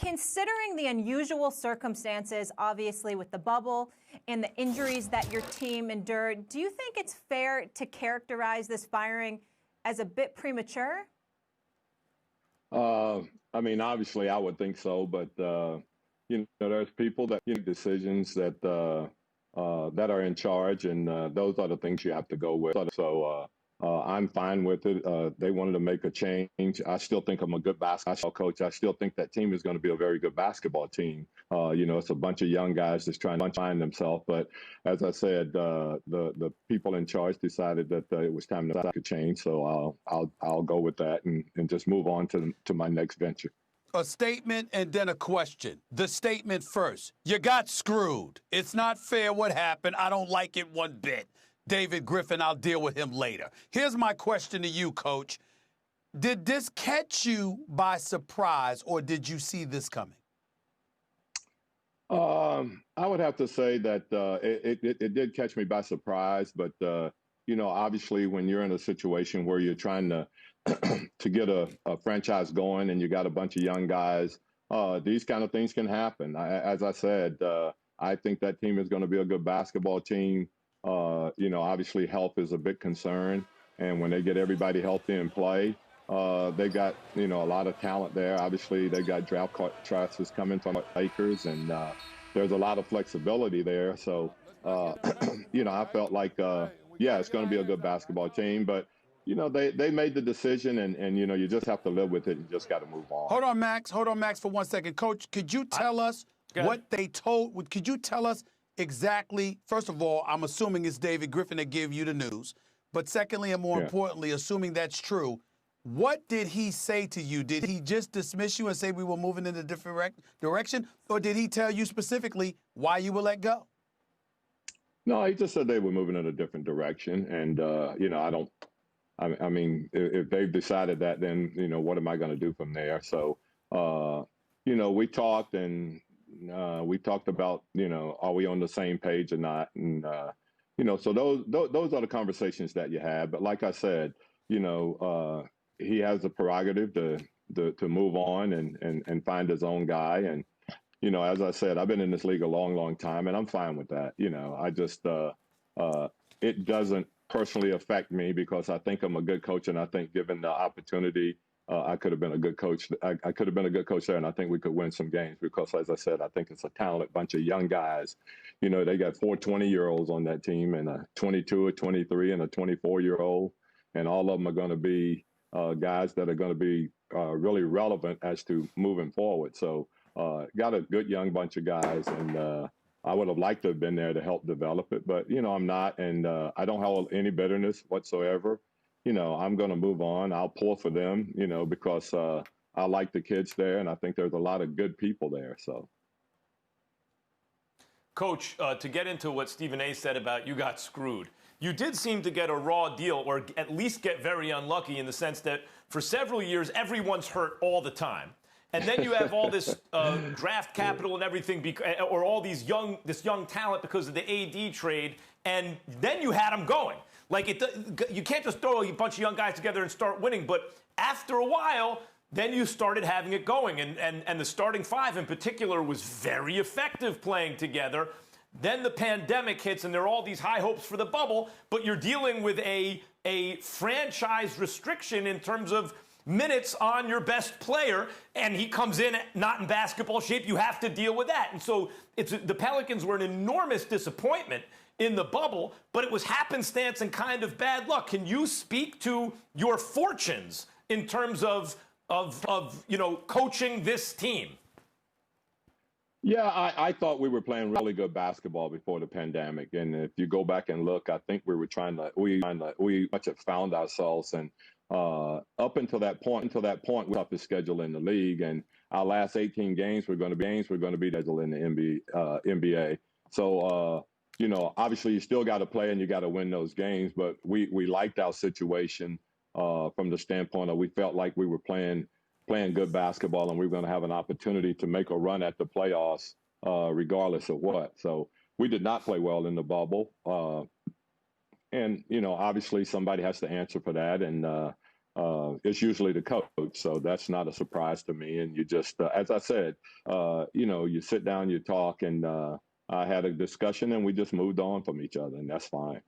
Considering the unusual circumstances, obviously with the bubble and the injuries that your team endured, do you think it's fair to characterize this firing as a bit premature? I mean, obviously, I would think so, but there's people that make decisions that that are in charge, and those are the things you have to go with. So I'm fine with it. They wanted to make a change. I still think I'm a good basketball coach. I still think that team is going to be a very good basketball team. It's a bunch of young guys just trying to find themselves. But as I said, the people in charge decided that it was time to make a change. So I'll go with that and just move on to my next venture. A statement and then a question. The statement first. You got screwed. It's not fair what happened. I don't like it one bit. David Griffin, I'll deal with him later. Here's my question to you, Coach. Did this catch you by surprise, or did you see this coming? I would have to say that it did catch me by surprise, but obviously when you're in a situation where you're trying to to get a franchise going and you got a bunch of young guys, these kind of things can happen. As I said, I think that team is going to be a good basketball team. Obviously health is a big concern, and when they get everybody healthy and play, they got a lot of talent there. Obviously, they got draft transfers coming from the Lakers, and there's a lot of flexibility there. So, I felt like, it's going to be a good basketball team, but they made the decision, and you just have to live with it. You just got to move on. Hold on, Max, for 1 second. Coach, could you tell us what they told? Could you tell us exactly? First of all, I'm assuming it's David Griffin that gave you the news. But secondly, and more importantly, assuming that's true, what did he say to you? Did he just dismiss you and say we were moving in a different direction? Or did he tell you specifically why you were let go? No, he just said they were moving in a different direction. And, I mean, if they've decided that, then, what am I going to do from there? So, we talked, and we talked about, are we on the same page or not? And, so those are the conversations that you have. But like I said, he has the prerogative to move on and find his own guy. And, as I said, I've been in this league a long, long time, and I'm fine with that. I just it doesn't personally affect me because I think I'm a good coach, and I think given the opportunity, I could have been a good coach. I could have been a good coach there, and I think we could win some games because, as I said, I think it's a talented bunch of young guys. They got 4 20-year-olds on that team, and a 22, a 23, and a 24-year-old, and all of them are going to be guys that are going to be really relevant as to moving forward. So got a good young bunch of guys, and I would have liked to have been there to help develop it, but, I'm not, and I don't have any bitterness whatsoever. I'm going to move on. I'll pull for them, because I like the kids there, and I think there's a lot of good people there. So, Coach, to get into what Stephen A. said about you got screwed, you did seem to get a raw deal, or at least get very unlucky in the sense that for several years, everyone's hurt all the time. And then you have all this draft capital and everything, or all this young talent because of the AD trade, and then you had them going. Like, you can't just throw a bunch of young guys together and start winning, but after a while, then you started having it going, and the starting five in particular was very effective playing together. Then the pandemic hits, and there are all these high hopes for the bubble, but you're dealing with a franchise restriction in terms of minutes on your best player, and he comes in not in basketball shape. You have to deal with that. And so the Pelicans were an enormous disappointment in the bubble, but it was happenstance and kind of bad luck. Can you speak to your fortunes in terms of coaching this team? Yeah, I thought we were playing really good basketball before the pandemic, and if you go back and look, I think we much have found ourselves, and up until that point, we got the schedule in the league, and our last 18 games were going to be scheduled in the NBA. So, obviously you still got to play and you got to win those games, but we liked our situation from the standpoint of we felt like we were playing good basketball, and we were going to have an opportunity to make a run at the playoffs regardless of what. So we did not play well in the bubble. And, obviously somebody has to answer for that. And, it's usually the coach. So that's not a surprise to me. And you just, as I said, you sit down, you talk, and I had a discussion, and we just moved on from each other, and that's fine.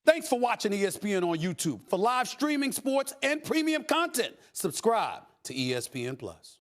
Thanks for watching ESPN on YouTube. For live streaming sports and premium content, subscribe to ESPN Plus.